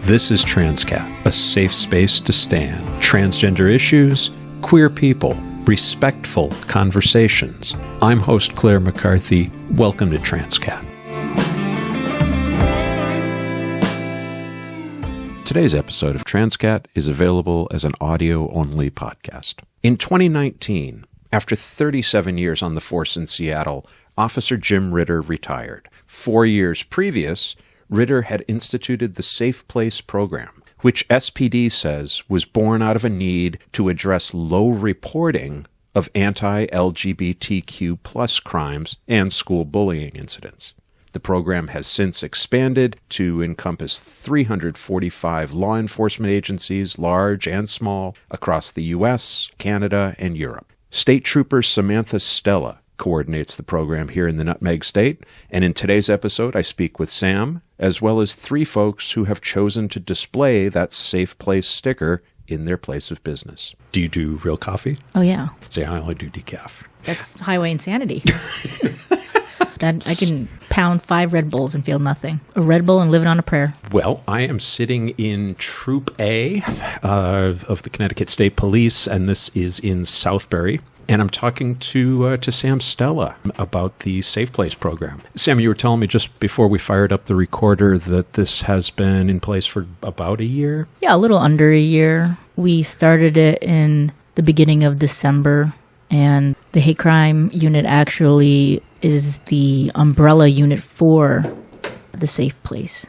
This is Transqat, a safe space to stand. Transgender issues, queer people, respectful conversations. I'm host Clare McCarthy. Welcome to Transqat. Today's episode of Transqat is available as an audio-only podcast. In 2019, after 37 years on the force in Seattle, Officer Jim Ritter retired. 4 years previous, Ritter had instituted the Safe Place program, which SPD says was born out of a need to address low reporting of anti-LGBTQ plus crimes and school bullying incidents. The program has since expanded to encompass 345 law enforcement agencies, large and small, across the U.S., Canada, and Europe. State Trooper Sam Stella coordinates the program here in the Nutmeg State, and in today's episode I speak with Sam, as well as 3 folks who have chosen to display that Safe Place sticker in their place of business. Do you do real coffee? Oh, yeah. Say, I only do decaf. That's highway insanity. I can pound 5 Red Bulls and feel nothing. A Red Bull and living on a prayer. Well, I am sitting in Troop A of the Connecticut State Police, and this is in Southbury. And I'm talking to Sam Stella about the Safe Place program. Sam, you were telling me just before we fired up the recorder that this has been in place for about a year? Yeah, a little under a year. We started it in the beginning of December, and the hate crime unit actually is the umbrella unit for the Safe Place.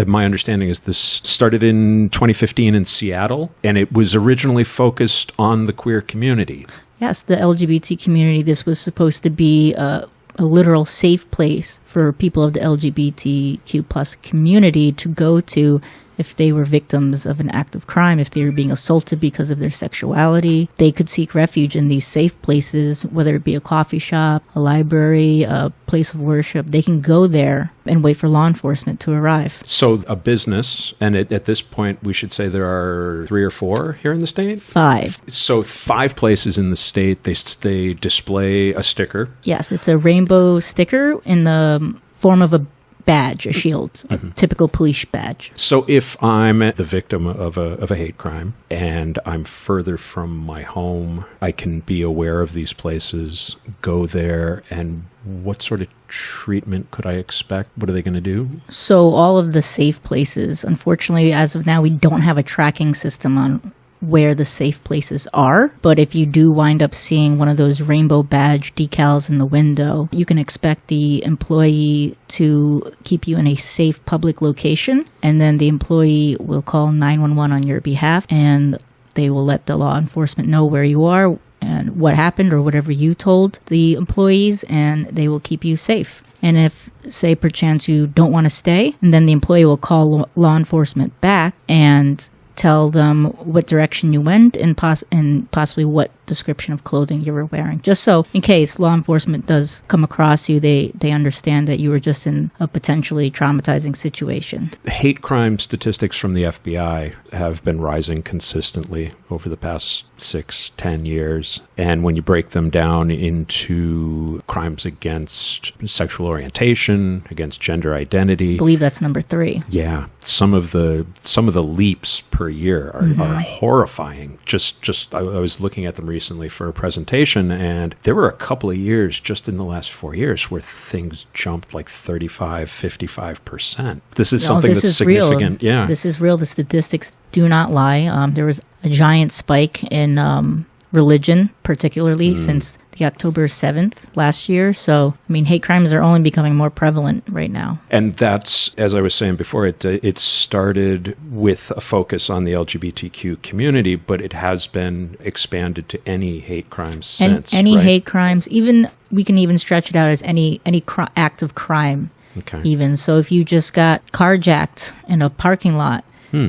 My understanding is this started in 2015 in Seattle, and it was originally focused on the queer community. Yes, the LGBT community. This was supposed to be a literal safe place for people of the LGBTQ plus community to go to if they were victims of an act of crime, if they were being assaulted because of their sexuality. They could seek refuge in these safe places, whether it be a coffee shop, a library, a place of worship. They can go there and wait for law enforcement to arrive. So a business, and at this point we should say there are 3 or 4 here in the state? 5. So 5 places in the state, they display a sticker. Yes, it's a rainbow sticker in the form of a badge, a shield, a typical police badge. So if I'm the victim of a hate crime and I'm further from my home, I can be aware of these places, go there, and what sort of treatment could I expect? What are they going to do? So all of the safe places, unfortunately, as of now, we don't have a tracking system on where the safe places are. But if you do wind up seeing one of those rainbow badge decals in the window, you can expect the employee to keep you in a safe public location, and then the employee will call 911 on your behalf, and they will let the law enforcement know where you are and what happened or whatever you told the employees, and they will keep you safe. And if, say, perchance you don't want to stay, and then the employee will call law enforcement back and tell them what direction you went and possibly what description of clothing you were wearing. Just so, in case law enforcement does come across you, they understand that you were just in a potentially traumatizing situation. Hate crime statistics from the FBI have been rising consistently over the past 6-10 years. And when you break them down into crimes against sexual orientation, against gender identity, I believe that's number 3. Yeah. Some of the leaps per year are horrifying. Just I was looking at them recently for a presentation, and there were a couple of years just in the last 4 years where things jumped like 35-55%. This is something that's significant. Real. Yeah, this is real. The statistics do not lie. There was a giant spike in religion, particularly since the October 7th last year. So, I mean, hate crimes are only becoming more prevalent right now. And that's, as I was saying before, it started with a focus on the LGBTQ community, but it has been expanded to any hate crimes since. Any right? hate crimes, even we can even stretch it out as any act of crime. Okay. Even so, if you just got carjacked in a parking lot,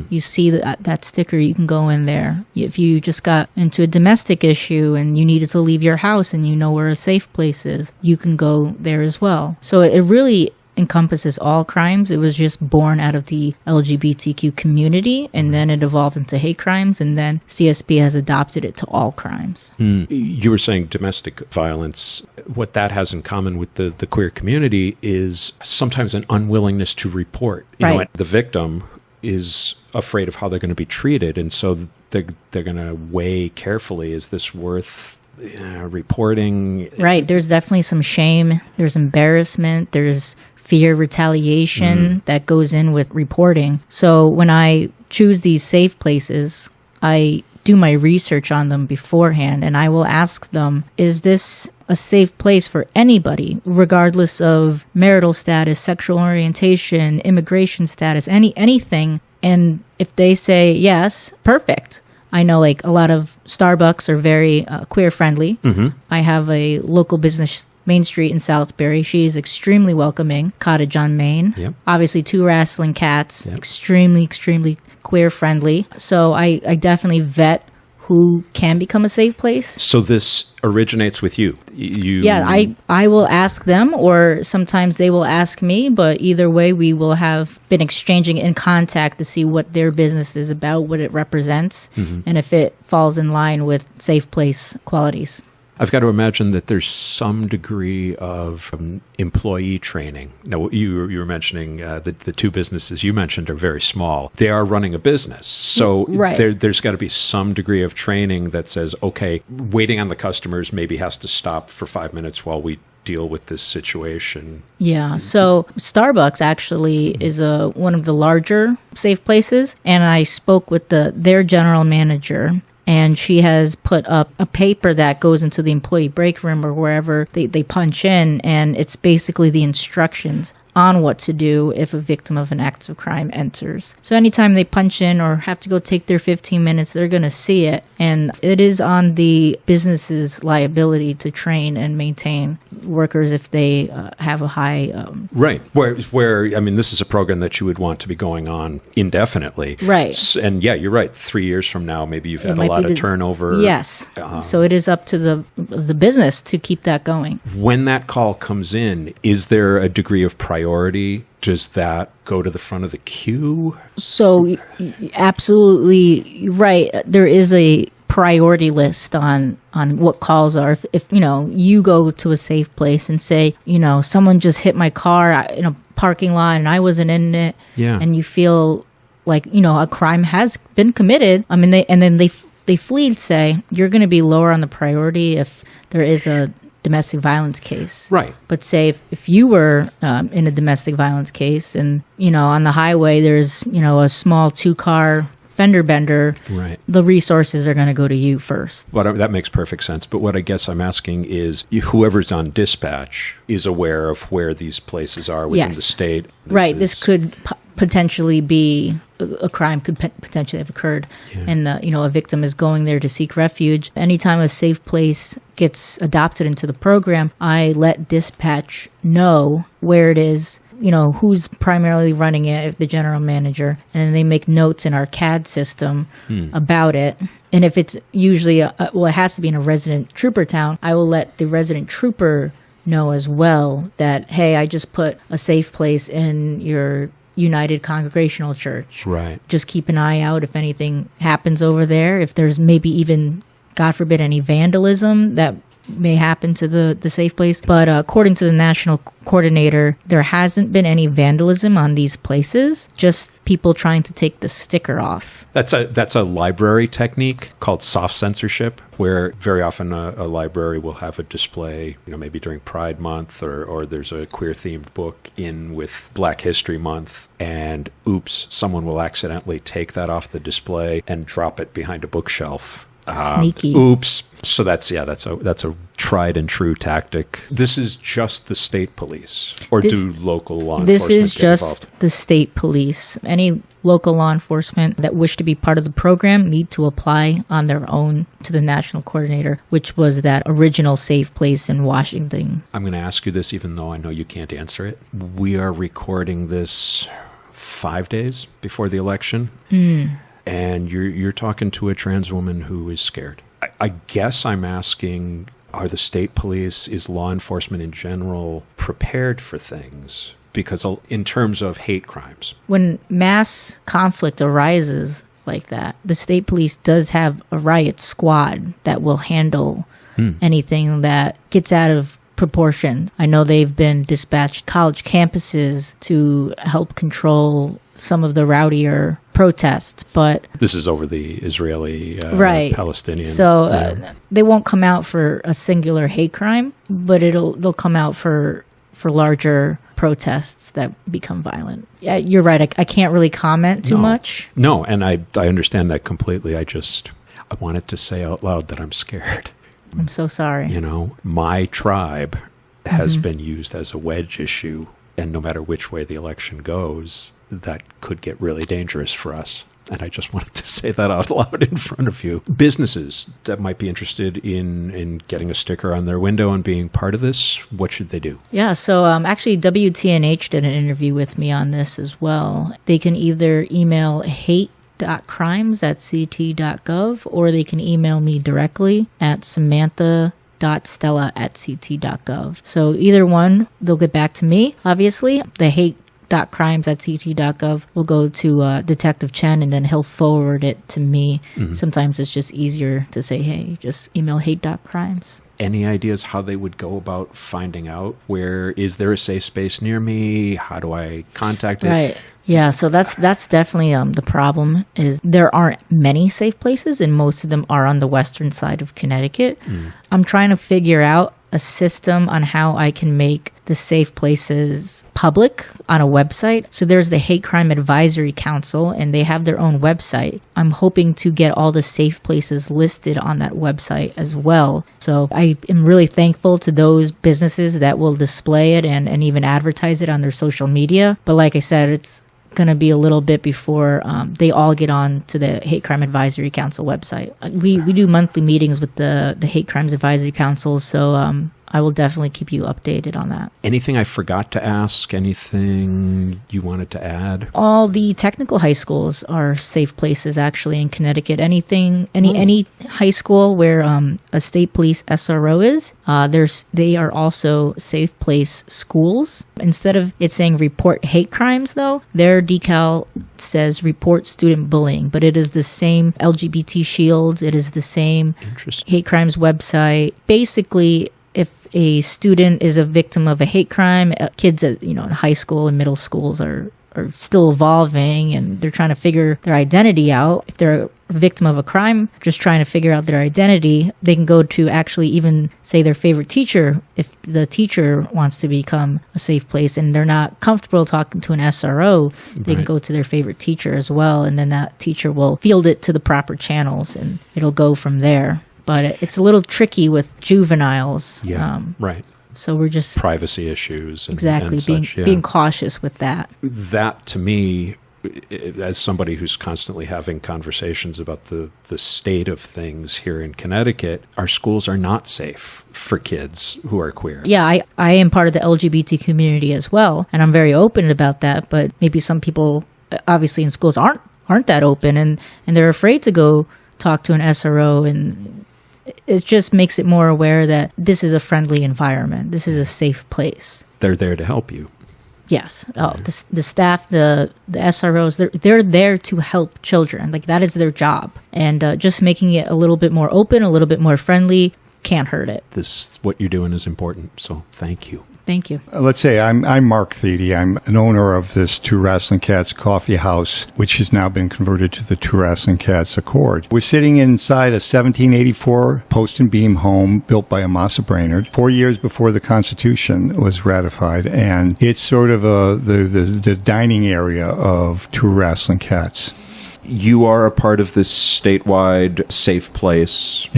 you see that sticker, you can go in there. If you just got into a domestic issue and you needed to leave your house and you know where a safe place is, you can go there as well. So it really encompasses all crimes. It was just born out of the LGBTQ community, and then it evolved into hate crimes, and then CSP has adopted it to all crimes. You were saying domestic violence. What that has in common with the queer community is sometimes an unwillingness to report. You know, the victim is afraid of how they're going to be treated. And so they're going to weigh carefully, is this worth reporting? Right. There's definitely some shame. There's embarrassment. There's fear, retaliation that goes in with reporting. So when I choose these safe places, I do my research on them beforehand, and I will ask them, is this a safe place for anybody, regardless of marital status, sexual orientation, immigration status, anything? And if they say yes, perfect. I know like a lot of Starbucks are very queer friendly. I have a local business, Main Street in Southbury. She is extremely welcoming. Cottage on Main. Yep. Obviously, 2 Wrasslin Cats. Yep. Extremely queer friendly. So I definitely vet who can become a safe place. So this originates with you. Yeah, I will ask them, or sometimes they will ask me, but either way, we will have been exchanging in contact to see what their business is about, what it represents, and if it falls in line with safe place qualities. I've got to imagine that there's some degree of employee training. Now, you were mentioning the 2 businesses you mentioned are very small. They are running a business. So there's got to be some degree of training that says, okay, waiting on the customers maybe has to stop for 5 minutes while we deal with this situation. Yeah. So Starbucks actually is one of the larger safe places. And I spoke with their general manager. And she has put up a paper that goes into the employee break room or wherever they punch in, and it's basically the instructions on what to do if a victim of an act of crime enters. So anytime they punch in or have to go take their 15 minutes, they're going to see it. And it is on the business's liability to train and maintain workers if they have a high... Right. Where, I mean, this is a program that you would want to be going on indefinitely. Right. And yeah, you're right. 3 years from now, maybe you've had a lot of turnover. Yes. So it is up to the business to keep that going. When that call comes in, is there a degree of priority? Does that go to the front of the queue? So absolutely right. There is a priority list on what calls are. If you go to a safe place and say, someone just hit my car in a parking lot and I wasn't in it, and you feel like, a crime has been committed, I mean, they flee, say, you're going to be lower on the priority if there is a domestic violence case. Right. But say if you were in a domestic violence case and, on the highway, there's, a small 2-car fender bender, right, the resources are going to go to you first. Well, that makes perfect sense. But what I guess I'm asking is whoever's on dispatch is aware of where these places are within the state. This could potentially be a crime could potentially have occurred, and a victim is going there to seek refuge. Anytime a safe place gets adopted into the program, I let dispatch know where it is, who's primarily running it, if the general manager, and then they make notes in our CAD system about it. And if it's usually it has to be in a resident trooper town, I will let the resident trooper know as well that, hey, I just put a safe place in your United Congregational Church. Right. Just keep an eye out if anything happens over there. If there's maybe even, God forbid, any vandalism that may happen to the safe place. But according to the national coordinator, there hasn't been any vandalism on these places, just people trying to take the sticker off. That's a library technique called soft censorship, where very often a library will have a display, maybe during Pride Month or there's a queer-themed book in with Black History Month, and oops, someone will accidentally take that off the display and drop it behind a bookshelf. Sneaky. Oops. So that's a tried and true tactic. This is just the state police, or do local law enforcement This is just involved? The state police. Any local law enforcement that wish to be part of the program need to apply on their own to the national coordinator, which was that original safe place in Washington. I'm going to ask you this, even though I know you can't answer it. We are recording this 5 days before the election. And you're talking to a trans woman who is scared. I guess I'm asking, are the state police, is law enforcement in general prepared for things? Because in terms of hate crimes. When mass conflict arises like that, the state police does have a riot squad that will handle anything that gets out of proportions. I know they've been dispatched college campuses to help control some of the rowdier protests, but this is over the Israeli Palestinian. So they won't come out for a singular hate crime, but they'll come out for larger protests that become violent. Yeah, you're right. I can't really comment too much. No, and I understand that completely. I wanted to say out loud that I'm scared. I'm so sorry. You know, my tribe has been used as a wedge issue, and no matter which way the election goes, that could get really dangerous for us. And I just wanted to say that out loud in front of you. Businesses that might be interested in getting a sticker on their window and being part of this, what should they do? Yeah, so actually WTNH did an interview with me on this as well. They can either email hate.crimes@ct.gov, or they can email me directly at samantha.stella@ct.gov. So either one, they'll get back to me, obviously. The hate.crimes@ct.gov will go to Detective Chen, and then he'll forward it to me. Sometimes it's just easier to say, hey, just email hate.crimes. Any ideas how they would go about finding out where is there a safe space near me? How do I contact it? Right. Yeah, so that's definitely the problem is there aren't many safe places, and most of them are on the western side of Connecticut. I'm trying to figure out a system on how I can make the safe places public on a website. So there's the Hate Crime Advisory Council, and they have their own website. I'm hoping to get all the safe places listed on that website as well. So I am really thankful to those businesses that will display it and even advertise it on their social media. But like I said, it's going to be a little bit before they all get on to the Hate Crime Advisory Council website. We do monthly meetings with the Hate Crimes Advisory Council, so I will definitely keep you updated on that. Anything I forgot to ask? Anything you wanted to add? All the technical high schools are safe places, actually, in Connecticut. Any high school where a state police SRO is, they are also safe place schools. Instead of it saying report hate crimes, though, their decal says report student bullying, but it is the same LGBT shields. It is the same hate crimes website. Basically, if a student is a victim of a hate crime, kids at, in high school and middle schools are still evolving, and they're trying to figure their identity out. If they're a victim of a crime, just trying to figure out their identity, they can go to actually even say their favorite teacher if the teacher wants to become a safe place and they're not comfortable talking to an SRO. They can go to their favorite teacher as well, and then that teacher will field it to the proper channels, and it'll go from there. But it's a little tricky with juveniles. Yeah, right. So we're just... privacy issues. And, exactly, and being cautious with that. That, to me, as somebody who's constantly having conversations about the state of things here in Connecticut, our schools are not safe for kids who are queer. Yeah, I am part of the LGBT community as well, and I'm very open about that, but maybe some people, obviously in schools, aren't that open, and they're afraid to go talk to an SRO, and it just makes it more aware that this is a friendly environment. This is a safe place. They're there to help you. Yes. Oh, the staff, the SROs, they're there to help children. Like, that is their job. And just making it a little bit more open, a little bit more friendly, can't hurt it. What you're doing is important, so thank you. Thank you. Let's say I'm Mark Thiede. I'm an owner of this Two Wrasslin Cats coffee house, which has now been converted to the Two Wrasslin Cats Accord. We're sitting inside a 1784 post and beam home built by Amasa Brainerd 4 years before the Constitution was ratified, and it's sort of the dining area of Two Wrasslin Cats. You are a part of this statewide safe place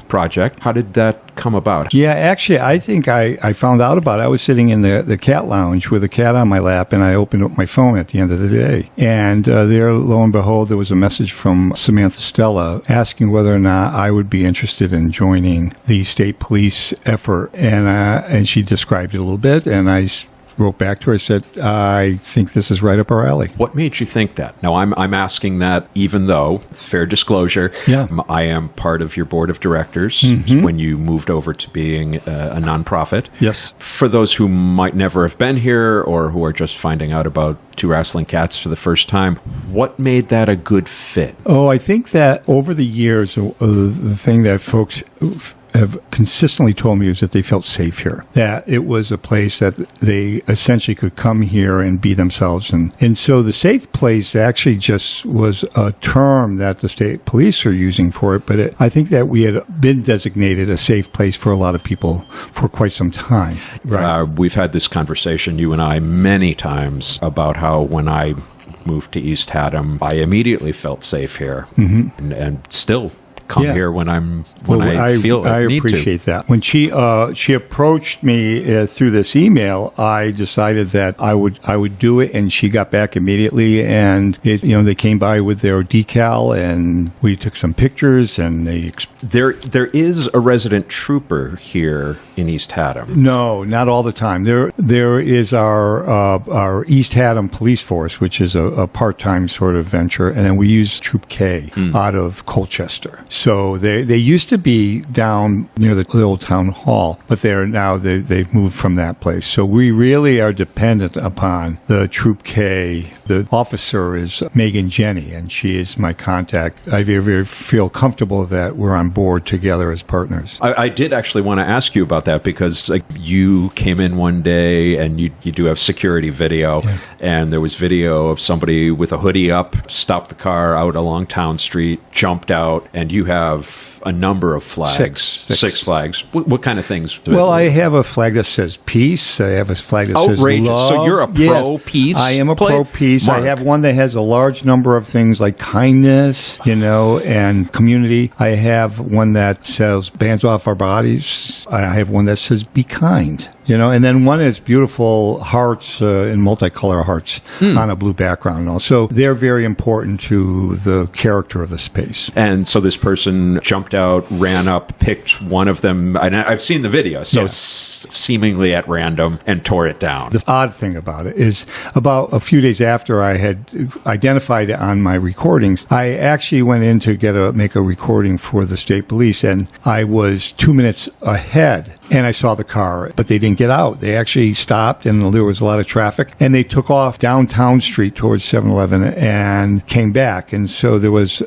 project. How did that come about? Yeah, actually, I think I found out about it. I was sitting in the cat lounge with a cat on my lap, and I opened up my phone at the end of the day. And there, lo and behold, there was a message from Samantha Stella asking whether or not I would be interested in joining the state police effort. And she described it a little bit, and I wrote back to her. I said, I think this is right up our alley. What made you think that? Now, I'm asking that even though, fair disclosure, I am part of your board of directors when you moved over to being a nonprofit. Yes. For those who might never have been here or who are just finding out about Two Wrasslin Cats for the first time, what made that a good fit? Oh, I think that over the years, the thing that folks have consistently told me is that they felt safe here, that it was a place that they essentially could come here and be themselves. And so the safe place actually just was a term that the state police are using for it, but I think that we had been designated a safe place for a lot of people for quite some time. Right. We've had this conversation, you and I, many times about how when I moved to East Haddam, I immediately felt safe here, and still come here when I feel I need to. I appreciate that. When she approached me through this email, I decided that I would do it, and she got back immediately. And they came by with their decal, and we took some pictures. And there is a resident trooper here in East Haddam. No, not all the time. There is our East Haddam police force, which is a part-time sort of venture, and then we use Troop K out of Colchester. So they used to be down near the old town hall, but they've moved from that place. So we really are dependent upon the Troop K. The officer is Megan Jenny, and she is my contact. I very feel comfortable that we're on board together as partners. I did actually want to ask you about that because you came in one day and you do have security video, and there was video of somebody with a hoodie up, stopped the car out along Town Street, jumped out, and you have a number of flags. Six flags. What kind of things? Well, I have a flag that says peace. I have a flag that says love. So you're a pro-peace I am a pro-peace. Mark. I have one that has a large number of things like kindness, and community. I have one that says bands off our bodies. I have one that says be kind. And then one is beautiful hearts in multicolor hearts on a blue background. Also, they're very important to the character of the space. And so this person jumped out, ran up, picked one of them. And I've seen the video, so seemingly at random, and tore it down. The odd thing about it is about a few days after I had identified it on my recordings, I actually went in to make a recording for the state police, and I was 2 minutes ahead. And I saw the car, but they didn't get out. They actually stopped, and there was a lot of traffic, and they took off downtown street towards 7-Eleven and came back. And so there was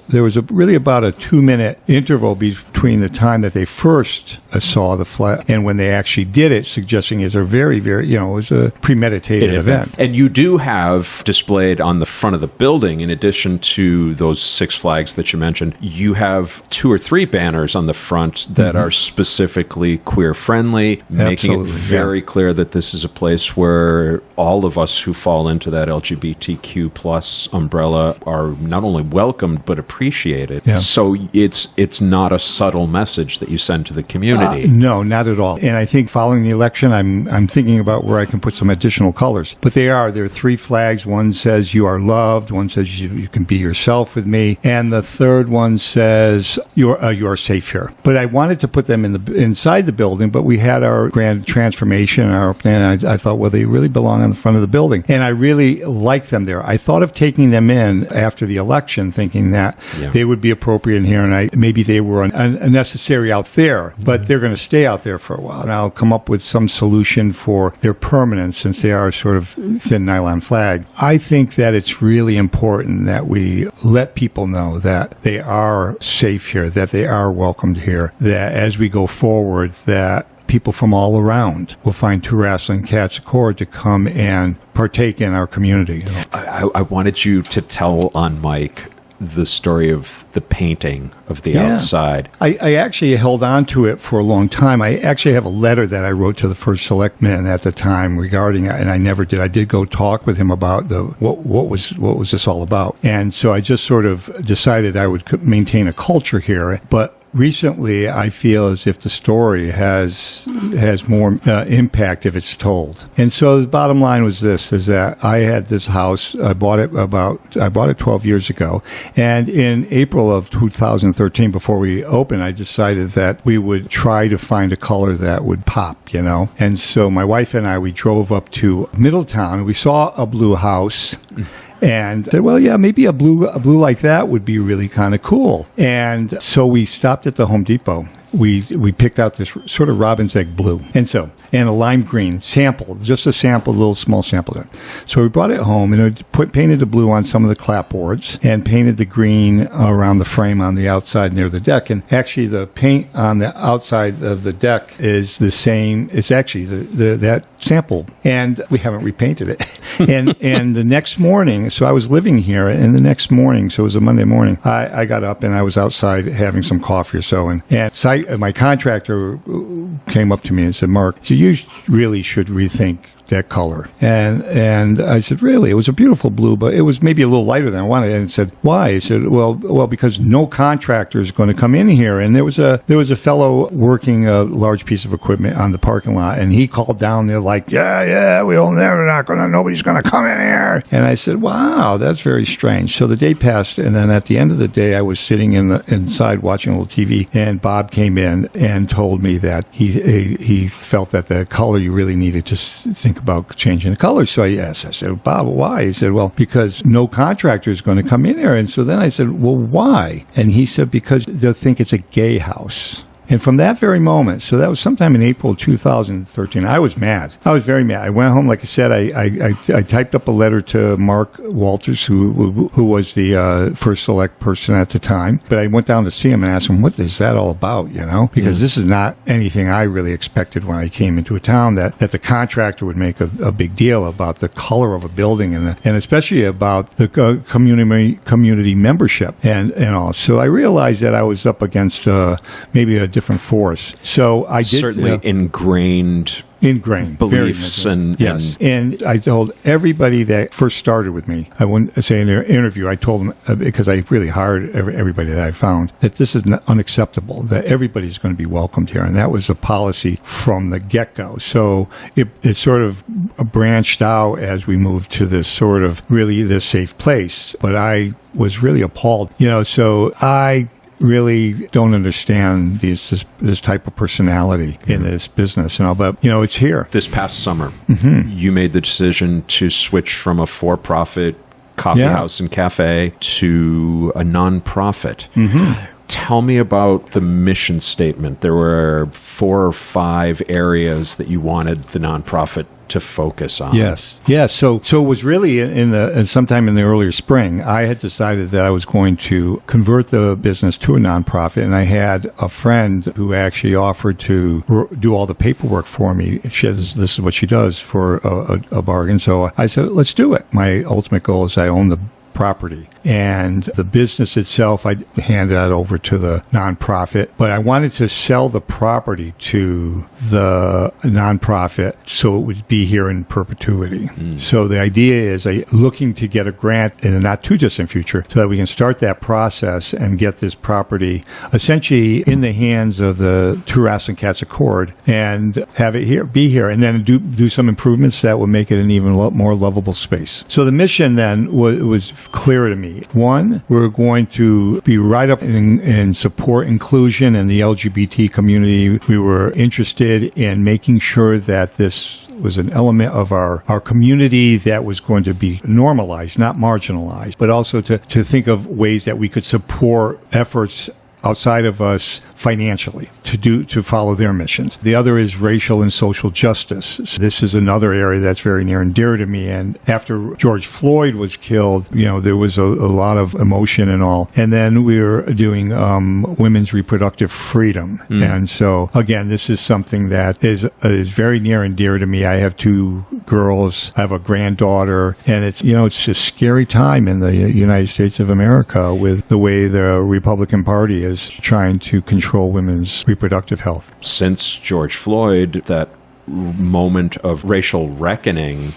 really about a 2-minute interval between the time that they first saw the flag and when they actually did it, suggesting it's a very, very, it was a premeditated event. And you do have displayed on the front of the building, in addition to those 6 flags that you mentioned, you have 2 or 3 banners on the front that are specifically queer-friendly, making it very clear that this is a place where all of us who fall into that LGBTQ plus umbrella are not only welcomed but appreciated. Yeah. So it's not a subtle message that you send to the community. No, not at all. And I think following the election, I'm thinking about where I can put some additional colors. But there are 3 flags. One says you are loved. One says you can be yourself with me. And the third one says you are safe here. But I wanted to put them inside the building, but we had our grand transformation and our opening, and I thought, well, they really belong on the front of the building. And I really liked them there. I thought of taking them in after the election, thinking that they would be appropriate in here, and maybe they were unnecessary out there, but they're going to stay out there for a while. And I'll come up with some solution for their permanence, since they are sort of thin nylon flag. I think that it's really important that we let people know that they are safe here, that they are welcomed here, that as we go forward, that people from all around will find Two Wrasslin Cats Accord to come and partake in our community. I wanted you to tell on Mike the story of the painting of the outside. I actually held on to it for a long time. I actually have a letter that I wrote to the first selectman at the time regarding it, and I never did. I did go talk with him about what was this all about. And so I just sort of decided I would maintain a culture here, but recently, I feel as if the story has more impact if it's told. And so the bottom line was this, is that I had this house. I bought it 12 years ago. And in April of 2013, before we opened, I decided that we would try to find a color that would pop, And so my wife and I, we drove up to Middletown. We saw a blue house. And said, well, yeah, maybe a blue like that would be really kind of cool. And so we stopped at the Home Depot we picked out this sort of robin's egg blue, and a lime green sample, just a sample, a little small sample there. So we brought it home and painted the blue on some of the clapboards and painted the green around the frame on the outside near the deck. And actually, the paint on the outside of the deck is the same. It's actually that sample, and we haven't repainted it. and the next morning, so I was living here, and the next morning, so it was a Monday morning, I got up and I was outside having some coffee or so, and my contractor came up to me and said, "Mark, you really should rethink that color." And I said, "Really?" It was a beautiful blue, but it was maybe a little lighter than I wanted. And he said, "Why?" He said, well, because no contractor is going to come in here. And there was a fellow working a large piece of equipment on the parking lot, and he called down there like, nobody's going to come in here. And I said, "Wow, that's very strange." So the day passed, and then at the end of the day, I was sitting inside watching a little TV, and Bob came in and told me that he felt that the color you really needed to think about changing the color. So I asked, I said, "Bob, why?" He said, "Well, because no contractor is going to come in here." And so then I said, "Well, why?" And he said, "Because they'll think it's a gay house." And from that very moment, so that was sometime in April 2013, I was mad. I was very mad. I went home, like I said, I typed up a letter to Mark Walters, who was the first select person at the time. But I went down to see him and asked him, "What is that all about?" Because this is not anything I really expected when I came into a town, that the contractor would make a big deal about the color of a building and especially about the community membership and all. So I realized that I was up against maybe a different force. So I did certainly ingrained beliefs and I told everybody that first started with me. I wouldn't say in their interview. I told them, because I really hired everybody that I found, that this is unacceptable. That everybody's going to be welcomed here, and that was a policy from the get-go. So it sort of branched out as we moved to this sort of really this safe place. But I was really appalled, So I really don't understand this type of personality in this business and all, but it's here. This past summer, you made the decision to switch from a for-profit coffee house and cafe to a nonprofit. Tell me about the mission statement. There were 4 or 5 areas that you wanted the nonprofit to focus on. Yes. So it was really sometime in the earlier spring, I had decided that I was going to convert the business to a nonprofit, and I had a friend who actually offered to do all the paperwork for me. This is what she does for a bargain. So I said, "Let's do it." My ultimate goal is I own the property. And the business itself, I handed that over to the nonprofit. But I wanted to sell the property to the nonprofit so it would be here in perpetuity. So the idea is looking to get a grant in a not too distant future so that we can start that process and get this property essentially in the hands of the Wrasslin Cats Accord and have it be here, and then do some improvements that will make it an even more lovable space. So the mission then was clear to me. 1, we're going to be right up in support inclusion in the LGBT community. We were interested in making sure that this was an element of our community that was going to be normalized, not marginalized, but also to think of ways that we could support efforts outside of us financially to follow their missions. The other is racial and social justice. So this is another area that's very near and dear to me. And after George Floyd was killed, there was a lot of emotion and all. And then we were doing women's reproductive freedom. And so again, this is something that is very near and dear to me. I have 2 girls. I have a granddaughter, and it's a scary time in the United States of America with the way the Republican Party is trying to control women's reproductive health. Since George Floyd, that moment of racial reckoning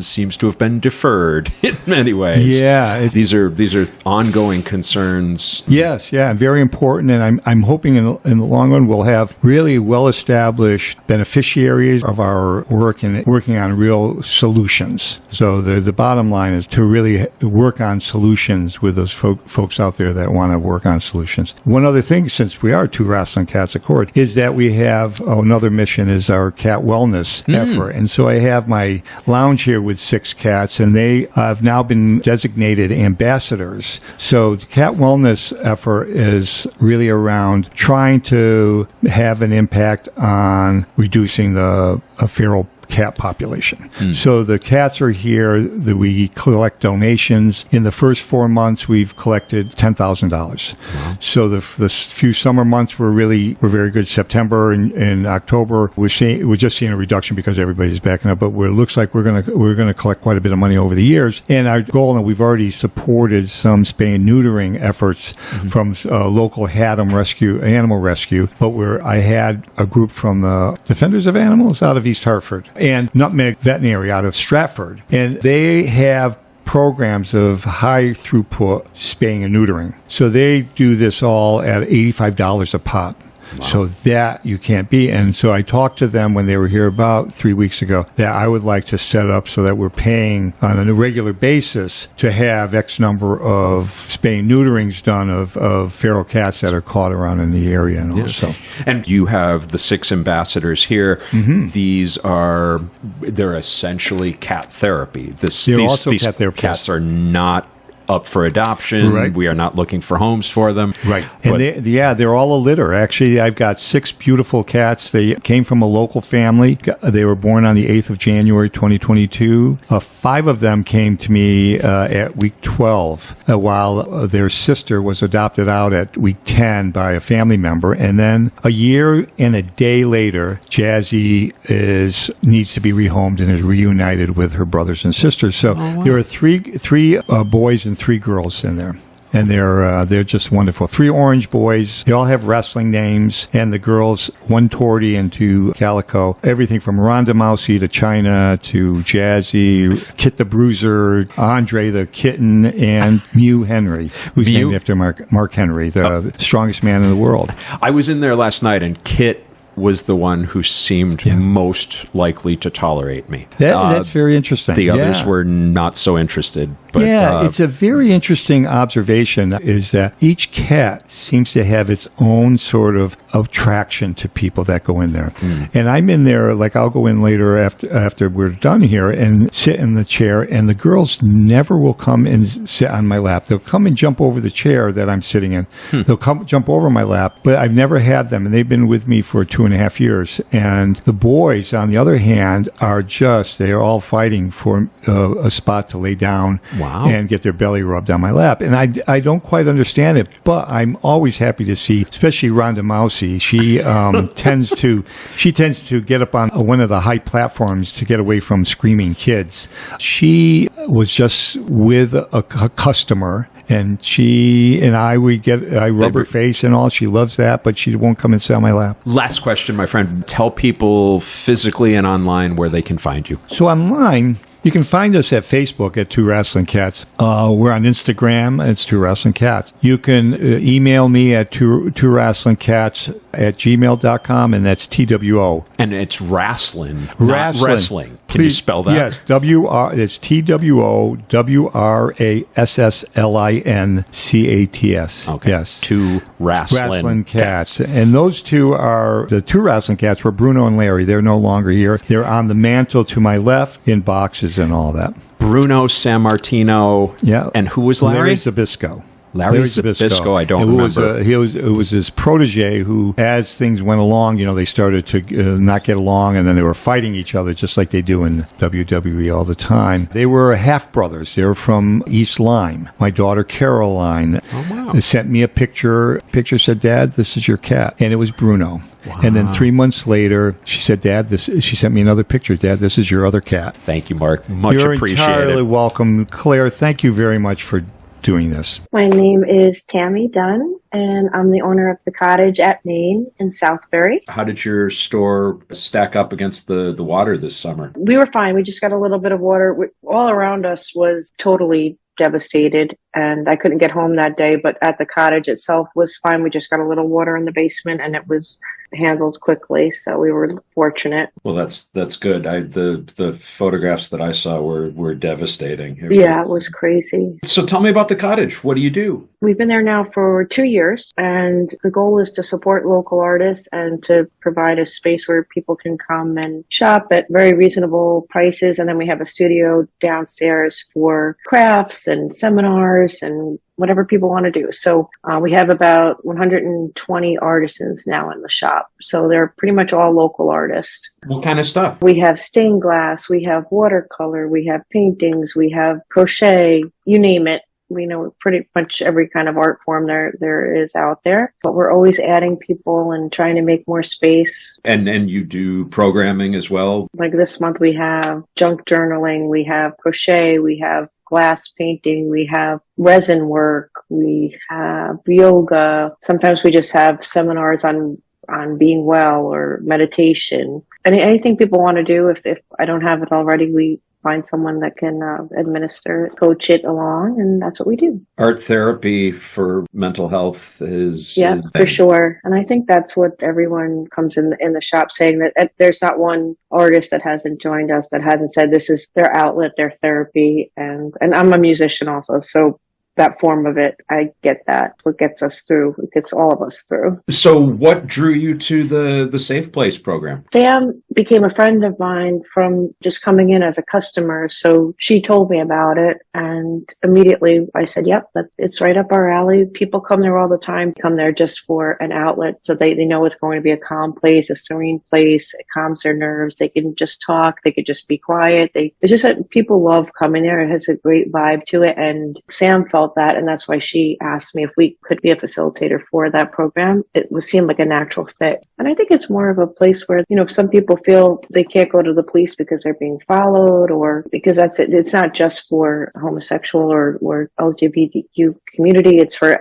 seems to have been deferred in many ways. Yeah, these are ongoing concerns. Yes, yeah, very important, and I'm hoping in the long run we'll have really well-established beneficiaries of our work and working on real solutions. So the bottom line is to really work on solutions with those folks out there that want to work on solutions. One other thing, since we are Wrasslin Cats Accord, is that we have another mission is our cat wellness effort, and so I have my line lounge here with 6 cats, and they have now been designated ambassadors. So the cat wellness effort is really around trying to have an impact on reducing the feral cat population. So the cats are here. We collect donations. In the first 4 months, we've collected $10,000. Wow. So the few summer months were very good. September and October, we're just seeing a reduction because everybody's backing up. But it looks like we're gonna collect quite a bit of money over the years. And our goal, and we've already supported some spay and neutering efforts from local animal rescue. But I had a group from the Defenders of Animals out of East Hartford and Nutmeg Veterinary out of Stratford. And they have programs of high throughput spaying and neutering. So they do this all at $85 a pop. Wow. So that you can't beat. And so I talked to them when they were here about 3 weeks ago that I would like to set up so that we're paying on a regular basis to have X number of spay and neuterings done of feral cats that are caught around in the area. And also, and you have the 6 ambassadors here. They're essentially cat therapy. These cat therapists. Cats are not up for adoption. Right. We are not looking for homes for them. Right. And they're all a litter. Actually, I've got 6 beautiful cats. They came from a local family. They were born on the 8th of January, 2022. 5 of them came to me at week 12, while their sister was adopted out at week 10 by a family member. And then a year and a day later, Jazzy needs to be rehomed and is reunited with her brothers and sisters. So there are three boys and 3 girls in there. And they're just wonderful. 3 orange boys. They all have wrestling names. And the girls, 1 Torty and 2 Calico. Everything from Rhonda Mousy to China to Jazzy, Kit the Bruiser, Andre the Kitten, and Mew Henry, who's named after Mark Henry, the strongest man in the world. I was in there last night, and Kit was the one who seemed most likely to tolerate me. That's very interesting. The others were not so interested. But, it's a very interesting observation is that each cat seems to have its own sort of attraction to people that go in there. And I'm in there, like I'll go in later after we're done here and sit in the chair, and the girls never will come and sit on my lap. They'll come and jump over the chair that I'm sitting in. They'll come jump over my lap, but I've never had them, and they've been with me for 2.5 years. And the boys, on the other hand, they're all fighting for a spot to lay down. Wow. And get their belly rubbed on my lap. And I don't quite understand it, but I'm always happy to see, especially Rhonda Mousy. She tends to get up on one of the high platforms to get away from screaming kids. She was just with a customer, and she and I rub her face and all. She loves that, but she won't come and sit on my lap. Last question, my friend. Tell people physically and online where they can find you. So online, you can find us at Facebook at 2 Wrasslin Cats. We're on Instagram. It's 2 Wrasslin Cats. You can email me at 2 Wrasslin Cats at gmail.com, and that's TWO. And it's Wrasslin, not wrestling. Can you spell that? Yes, it's TWOWRASSLINCATS. Okay. Yes. 2 Wrasslin Cats. And those 2 are the 2 Wrasslin Cats were Bruno and Larry. They're no longer here. They're on the mantle to my left in boxes and all that. Bruno Sammartino. Yeah. And who was Larry? Larry Zabisco. Larry Zabisco, I don't remember. It was his protege who, as things went along, they started to not get along, and then they were fighting each other just like they do in WWE all the time. They were half brothers. They were from East Lyme. My daughter Caroline sent me a picture. Picture said, "Dad, this is your cat," and it was Bruno. Wow. And then 3 months later, she said, "Dad, she sent me another picture. Dad, this is your other cat." Thank you, Mark. Much appreciated. You're entirely welcome. Claire, thank you very much for doing this. My name is Tammy Dunn, and I'm the owner of the Cottage at Maine in Southbury. How did your store stack up against the water this summer? We were fine. We just got a little bit of water. All around us was totally devastated. and I couldn't get home that day, but at the cottage itself was fine. We just got a little water in the basement and it was handled quickly, so we were fortunate. Well, that's good. The photographs that I saw were devastating. It was crazy. So tell me about the cottage. What do you do? We've been there now for 2 years, and the goal is to support local artists and to provide a space where people can come and shop at very reasonable prices. And then we have a studio downstairs for crafts and seminars and whatever people want to do. So we have about 120 artisans now in the shop. So they're pretty much all local artists. What kind of stuff? We have stained glass, we have watercolor, we have paintings, we have crochet, you name it. We know pretty much every kind of art form there is out there, but we're always adding people and trying to make more space. And you do programming as well? Like this month we have junk journaling, we have crochet, we have glass painting, we have resin work, we have yoga. Sometimes we just have seminars on being well or meditation. Anything people want to do, if I don't have it already, we find someone that can administer it, coach it along, and that's what we do. Art therapy for mental health is... Yeah, for sure. And I think that's what everyone comes in the shop saying, that there's not one artist that hasn't joined us that hasn't said this is their outlet, their therapy. And I'm a musician also, so that form of it, I get that. What gets us through, it gets all of us through. So what drew you to the Safe Place program? Sam became a friend of mine from just coming in as a customer. So she told me about it, and immediately I said, yep, it's right up our alley. People come there all the time, come there just for an outlet. So they know it's going to be a calm place, a serene place. It calms their nerves. They can just talk. They could just be quiet. It's just that people love coming there. It has a great vibe to it. And Sam felt that, and that's why she asked me if we could be a facilitator for that program. It seemed like a natural fit. And I think it's more of a place where, some people feel they can't go to the police because they're being followed, or because that's it. It's not just for homosexual or LGBTQ community. It's for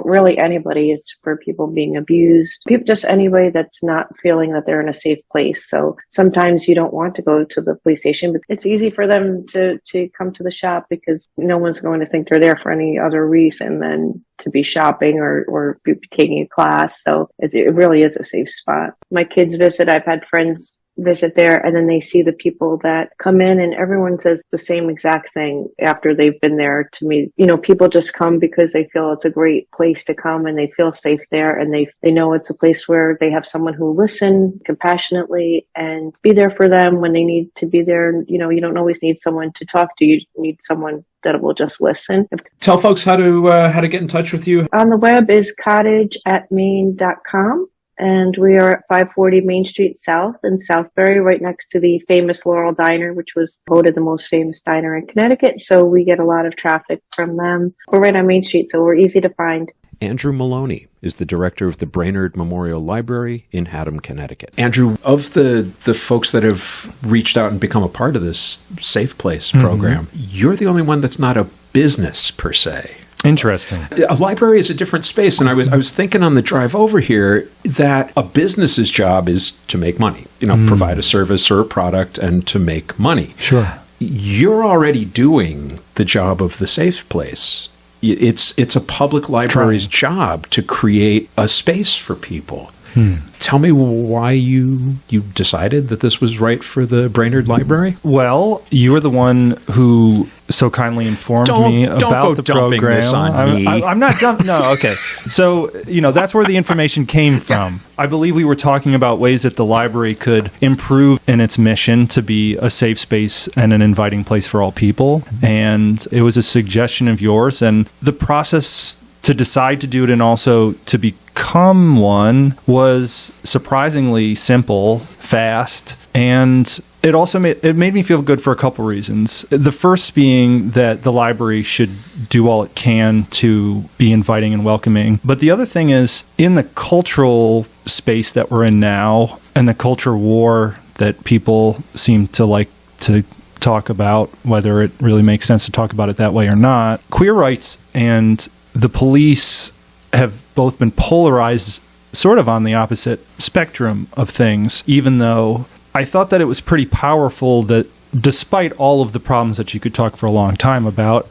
really anybody. It's for people being abused, people just anybody that's not feeling that they're in a safe place. So sometimes you don't want to go to the police station, but it's easy for them to come to the shop because no one's going to think they're there for any other reason than to be shopping or be taking a class. So it really is a safe spot. My kids visit. I've had friends visit there, and then they see the people that come in, and everyone says the same exact thing after they've been there to me. People just come because they feel it's a great place to come and they feel safe there, and they know it's a place where they have someone who will listen compassionately and be there for them when they need to be there. You don't always need someone to talk to. You need someone that will just listen. Tell folks how to get in touch with you. On the web is cottage@maine.com. And we are at 540 Main Street South in Southbury, right next to the famous Laurel Diner, which was voted the most famous diner in Connecticut. So we get a lot of traffic from them. We're right on Main Street, so we're easy to the Andrew Maloney is the director of the Brainerd Memorial Library in Haddam, Connecticut. Andrew, of the folks that have reached out and become a part of this Safe Place program, you're the only one that's not a business per se. Interesting. A library is a different space, and I was thinking on the drive over here that a business's job is to make money, provide a service or a product and to make money. Sure. You're already doing the job of the Safe Place. It's a public library's job to create a space for people. Tell me why you decided that this was right for the Brainerd Library? Well, you were the one who so kindly informed me about the program. This on me. I'm not dumping. No, okay. So, that's where the information came from. I believe we were talking about ways that the library could improve in its mission to be a safe space and an inviting place for all people. And it was a suggestion of yours. And the process to decide to do it and also to become one was surprisingly simple, fast, and it also made me feel good for a couple reasons. The first being that the library should do all it can to be inviting and welcoming. But the other thing is, in the cultural space that we're in now and the culture war that people seem to like to talk about, whether it really makes sense to talk about it that way or not, queer rights and the police have both been polarized sort of on the opposite spectrum of things, even though I thought that it was pretty powerful that despite all of the problems that you could talk for a long time about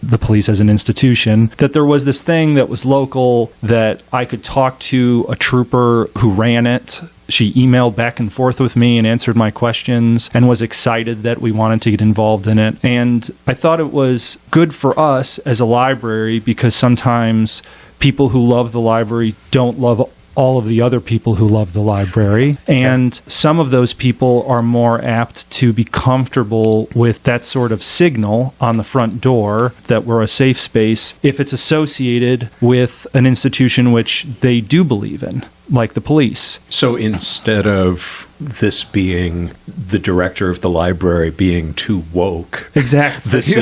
the police as an institution, that there was this thing that was local, that I could talk to a trooper who ran it. She emailed back and forth with me and answered my questions and was excited that we wanted to get involved in it. And I thought it was good for us as a library, because sometimes people who love the library don't love all of the other people who love the library. And some of those people are more apt to be comfortable with that sort of signal on the front door that we're a safe space if it's associated with an institution which they do believe in, like the police. So instead of this being the director of the library being too woke, exactly, this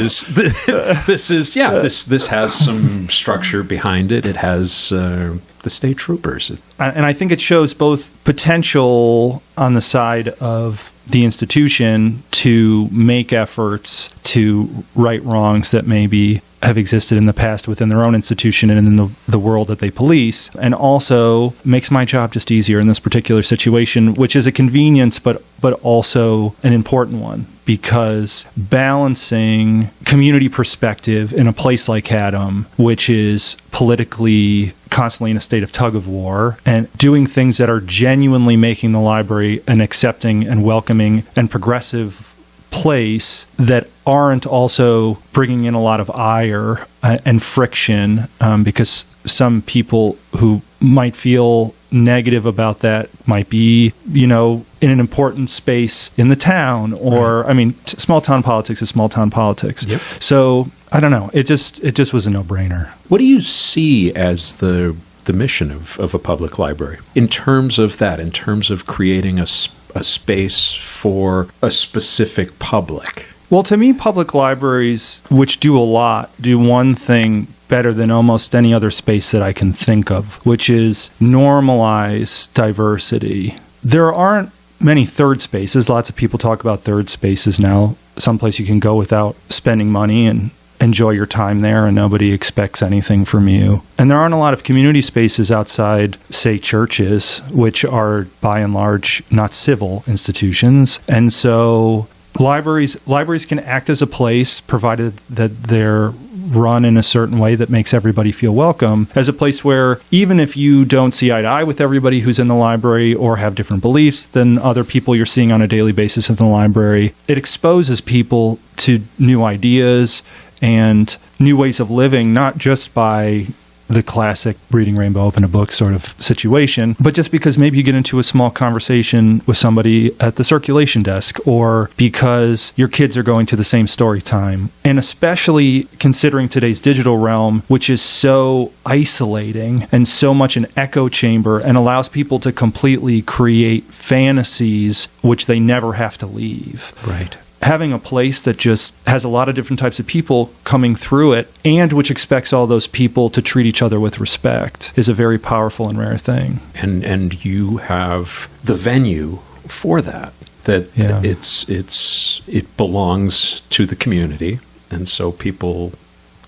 has some structure behind it. It has the state troopers, and I think it shows both potential on the side of the institution to make efforts to right wrongs that maybe have existed in the past within their own institution and in the world that they police, and also makes my job just easier in this particular situation, which is a convenience, but also an important one, because balancing community perspective in a place like Haddam, which is politically constantly in a state of tug of war, and doing things that are genuinely making the library an accepting and welcoming and progressive place that aren't also bringing in a lot of ire and friction, because some people who might feel negative about that might be, in an important space in the town, or right. I mean, small town politics is small town politics. Yep. So I don't know. It just was a no-brainer. What do you see as the mission of a public library in terms of that, in terms of creating a space for a specific public? Well, to me, public libraries, which do a lot, do one thing better than almost any other space that I can think of, which is normalize diversity. There aren't many third spaces. Lots of people talk about third spaces now, someplace you can go without spending money and enjoy your time there, and nobody expects anything from you. And there aren't a lot of community spaces outside, say, churches, which are by and large not civil institutions. And so libraries can act as a place, provided that they're run in a certain way that makes everybody feel welcome, as a place where even if you don't see eye to eye with everybody who's in the library or have different beliefs than other people you're seeing on a daily basis in the library, it exposes people to new ideas and new ways of living, not just by the classic reading rainbow, open a book sort of situation, but just because maybe you get into a small conversation with somebody at the circulation desk, or because your kids are going to the same story time. And especially considering today's digital realm, which is so isolating and so much an echo chamber and allows people to completely create fantasies which they never have to leave. Right. Having a place that just has a lot of different types of people coming through it, and which expects all those people to treat each other with respect, is a very powerful and rare thing. And you have the venue for that. Yeah. It belongs to the community, and so people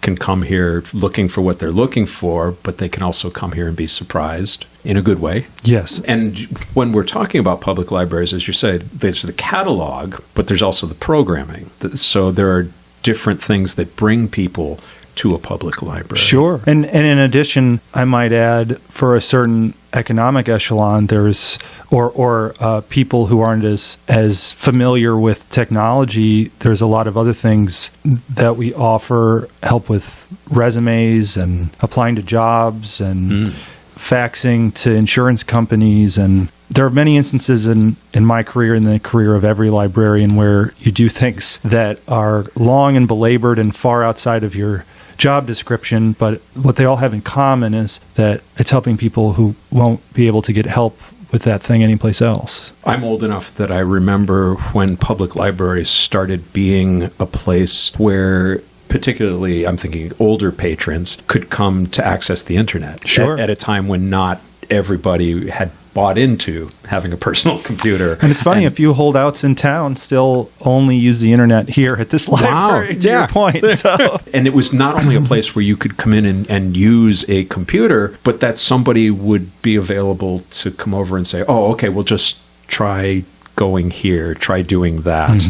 can come here looking for what they're looking for, but they can also come here and be surprised in a good way. Yes. And when we're talking about public libraries, as you said, there's the catalog, but there's also the programming. So there are different things that bring people to a public library. Sure. And in addition, I might add, for a certain economic echelon, there's or people who aren't as familiar with technology, there's a lot of other things that we offer, help with resumes and applying to jobs and faxing to insurance companies. And there are many instances in my career and the career of every librarian where you do things that are long and belabored and far outside of your job description, but what they all have in common is that it's helping people who won't be able to get help with that thing anyplace else. I'm old enough that I remember when public libraries started being a place where, particularly, I'm thinking older patrons, could come to access the internet. Sure. At a time when not everybody had bought into having a personal computer. And it's funny, a few holdouts in town still only use the internet here at this library, to your point. So. And it was not only a place where you could come in and use a computer, but that somebody would be available to come over and say, oh, okay, we'll just try going here, try doing that.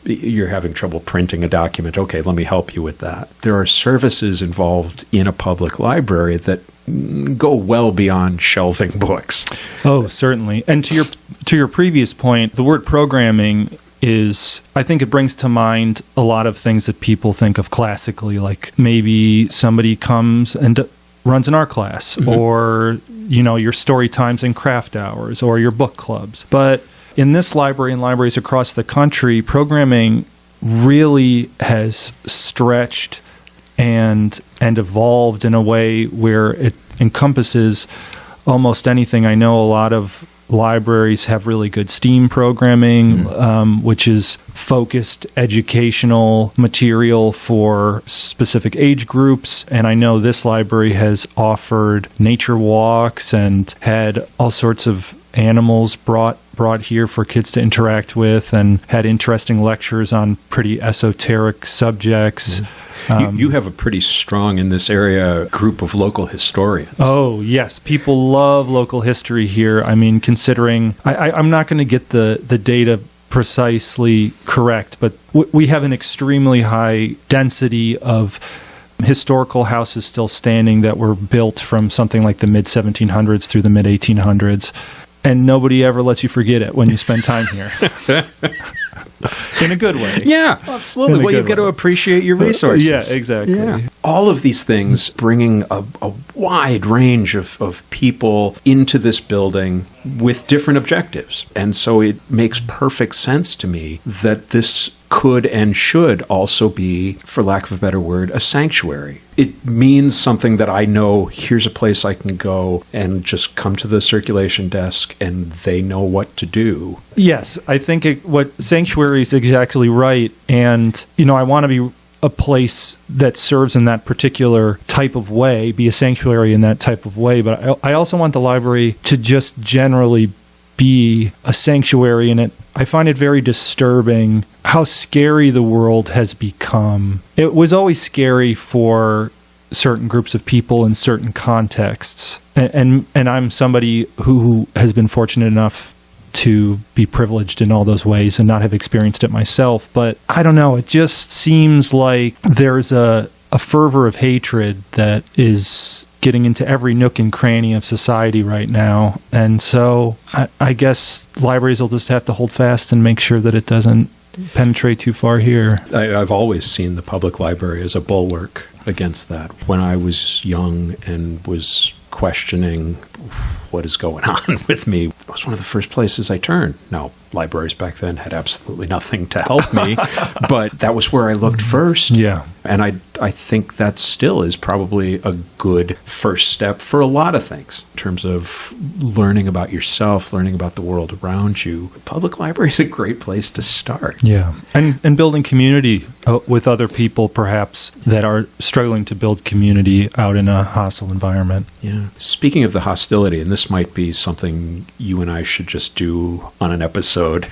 You're having trouble printing a document. Okay, let me help you with that. There are services involved in a public library that go well beyond shelving books. Oh, certainly. And to your previous point, the word programming is, I think it brings to mind a lot of things that people think of classically, like maybe somebody comes and runs an art class, or, your story times and craft hours, or your book clubs. But in this library and libraries across the country, programming really has stretched and evolved in a way where it encompasses almost anything. I know a lot of libraries have really good STEAM programming, which is focused educational material for specific age groups. And I know this library has offered nature walks and had all sorts of animals brought here for kids to interact with, and had interesting lectures on pretty esoteric subjects. You have a pretty strong, in this area, group of local historians. Oh, yes. People love local history here. I mean, considering, I'm not going to get the data precisely correct, but we have an extremely high density of historical houses still standing that were built from something like the mid-1700s through the mid-1800s. And nobody ever lets you forget it when you spend time here. In a good way. Yeah, absolutely. Well, you've got to appreciate your resources. Yeah, exactly. Yeah. All of these things bringing a wide range of people into this building with different objectives. And so it makes perfect sense to me that this could and should also be, for lack of a better word, a sanctuary. It means something that I know, here's a place I can go and just come to the circulation desk and they know what to do. Yes, I think what sanctuary is exactly right. And, I want to be a place that serves in that particular type of way, be a sanctuary in that type of way. But I also want the library to just generally be a sanctuary, and I find it very disturbing how scary the world has become. It was always scary for certain groups of people in certain contexts, and I'm somebody who has been fortunate enough to be privileged in all those ways and not have experienced it myself. But I don't know, it just seems like there's a fervor of hatred that is getting into every nook and cranny of society right now. And so I guess libraries will just have to hold fast and make sure that it doesn't penetrate too far here. I've always seen the public library as a bulwark against that. When I was young and was questioning what is going on with me, it was one of the first places I turned. Now, libraries back then had absolutely nothing to help me, but that was where I looked first. Yeah. And I think that still is probably a good first step for a lot of things in terms of learning about yourself, learning about the world around you. Public library is a great place to start. Yeah. And building community with other people, perhaps, that are struggling to build community out in a hostile environment. Yeah. Speaking of the hostility, and this might be something you and I should just do on an episode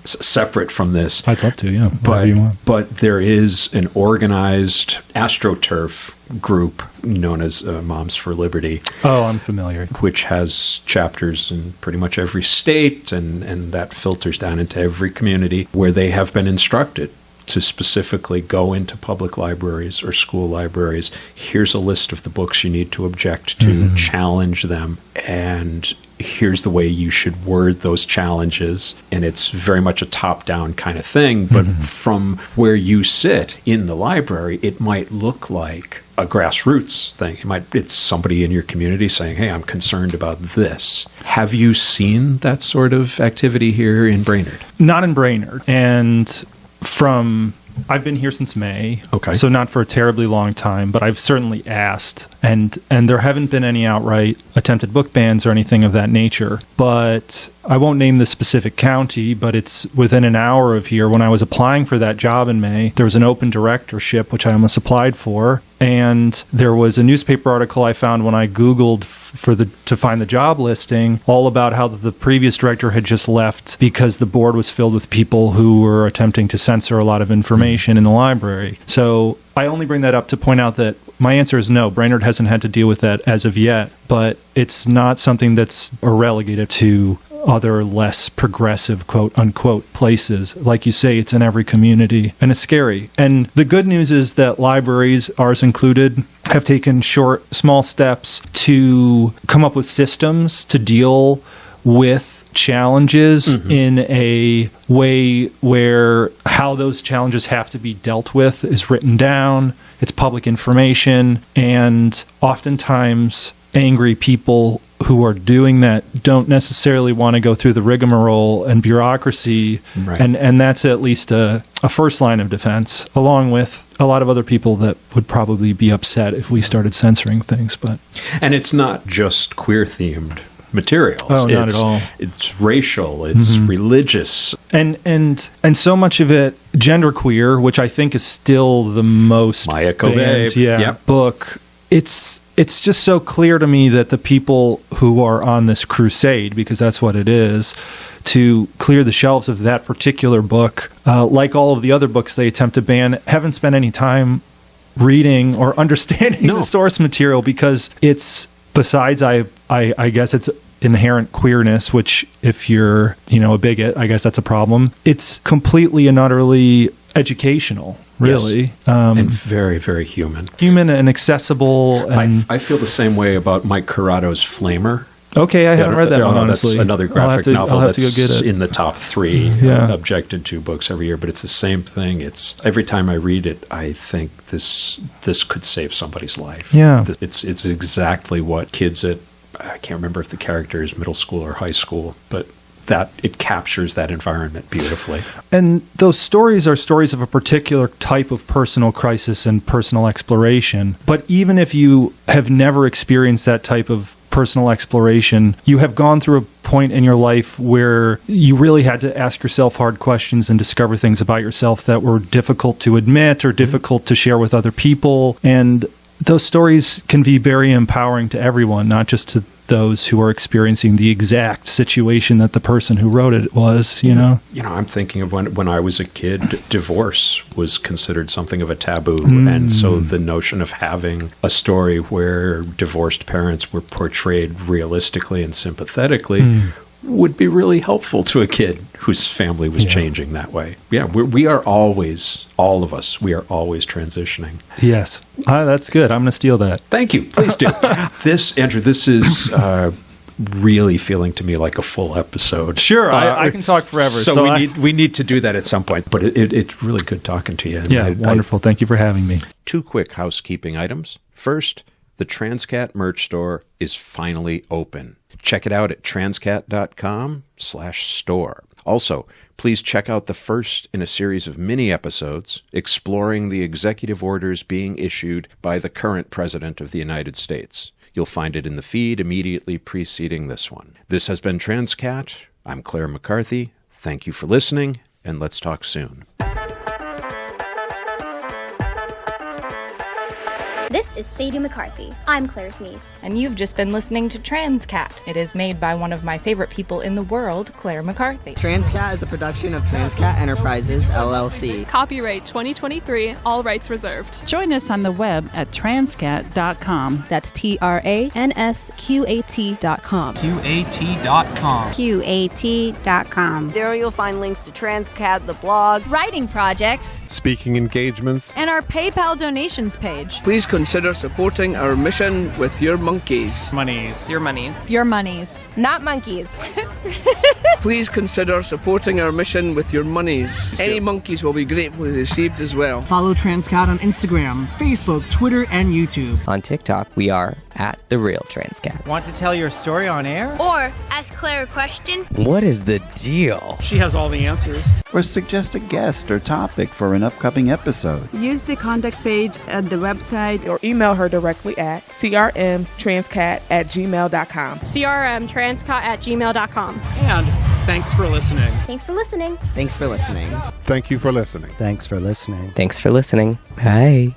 separate from this. I'd love to, yeah. Whatever you want. But there is an organized AstroTurf group known as Moms for Liberty. Oh, I'm familiar. Which has chapters in pretty much every state, and that filters down into every community, where they have been instructed to specifically go into public libraries or school libraries. Here's a list of the books you need to object to, challenge them, and here's the way you should word those challenges. And it's very much a top-down kind of thing, but from where you sit in the library, it might look like a grassroots thing. It's somebody in your community saying, hey, I'm concerned about this. Have you seen that sort of activity here in Brainerd? Not in Brainerd. And I've been here since May, okay, so not for a terribly long time, but I've certainly asked, and there haven't been any outright attempted book bans or anything of that nature. But I won't name the specific county, but it's within an hour of here. When I was applying for that job in May, there was an open directorship, which I almost applied for, and there was a newspaper article I found when I Googled to find the job listing, all about how the previous director had just left because the board was filled with people who were attempting to censor a lot of information in the library. So I only bring that up to point out that my answer is no. Brainerd hasn't had to deal with that as of yet, but it's not something that's relegated to other less progressive, quote unquote, places. Like you say, it's in every community, and it's scary. And the good news is that libraries, ours included, have taken small steps to come up with systems to deal with challenges in a way where how those challenges have to be dealt with is written down. It's public information, and oftentimes angry people who are doing that don't necessarily want to go through the rigmarole and bureaucracy, Right. and that's at least a first line of defense, along with a lot of other people that would probably be upset if we started censoring things. And it's not just queer-themed materials. Oh, not at all. It's racial, it's religious. And so much of it genderqueer, which I think is still the most Maya banned, Kobe. Yep. book. It's just so clear to me that the people who are on this crusade, because that's what it is, to clear the shelves of that particular book, like all of the other books they attempt to ban, haven't spent any time reading or understanding the source material, because it's, besides I guess it's inherent queerness, which if you're, a bigot, I guess that's a problem. It's completely and utterly educational, really. Yes. And very, very human. Human and accessible. And I feel the same way about Mike Corrado's Flamer. Okay, I haven't read that one, honestly. That's another graphic novel I'll have that's to go get it. in the top 3 objected to books every year, but it's the same thing. It's every time I read it, I think this could save somebody's life. Yeah. It's exactly what kids at, I can't remember if the character is middle school or high school, but that it captures that environment beautifully. And those stories are stories of a particular type of personal crisis and personal exploration. But even if you have never experienced that type of personal exploration, you have gone through a point in your life where you really had to ask yourself hard questions and discover things about yourself that were difficult to admit or difficult to share with other people. And those stories can be very empowering to everyone, not just to those who are experiencing the exact situation that the person who wrote it was, I'm thinking of when I was a kid, divorce was considered something of a taboo. And so the notion of having a story where divorced parents were portrayed realistically and sympathetically would be really helpful to a kid whose family was changing that way. Yeah, we are always, all of us, we are always transitioning. Yes. That's good. I'm going to steal that. Thank you. Please do. Andrew, this is really feeling to me like a full episode. Sure, I can talk forever. So we need to do that at some point. But it's really good talking to you. And wonderful. Thank you for having me. 2 quick housekeeping items. First, the Transqat merch store is finally open. Check it out at transqat.com/store. Also, please check out the first in a series of mini episodes exploring the executive orders being issued by the current President of the United States. You'll find it in the feed immediately preceding this one. This has been Transqat. I'm Clare McCarthy. Thank you for listening, and let's talk soon. This is Sadie McCarthy. I'm Claire's niece. And you've just been listening to Transqat. It is made by one of my favorite people in the world, Clare McCarthy. Transqat is a production of Transqat Enterprises, LLC. Copyright 2023, all rights reserved. Join us on the web at transqat.com. That's TRANSQAT.com. QAT.com. QAT.com. There you'll find links to Transqat, the blog, writing projects, speaking engagements, and our PayPal donations page. Please consider supporting our mission with your monkeys. Monies. Your monies. Your monies. Not monkeys. Please consider supporting our mission with your monies. Any monkeys will be gratefully received as well. Follow Transqat on Instagram, Facebook, Twitter, and YouTube. On TikTok, we are at The Real Transqat. Want to tell your story on air? Or ask Claire a question? What is the deal? She has all the answers. Or suggest a guest or topic for an upcoming episode. Use the contact page at the website or email her directly at crmtranscat@gmail.com. crmtranscat@gmail.com. And thanks for listening. Thanks for listening. Thanks for listening. Thank you for listening. Thanks for listening. Thanks for listening. Bye.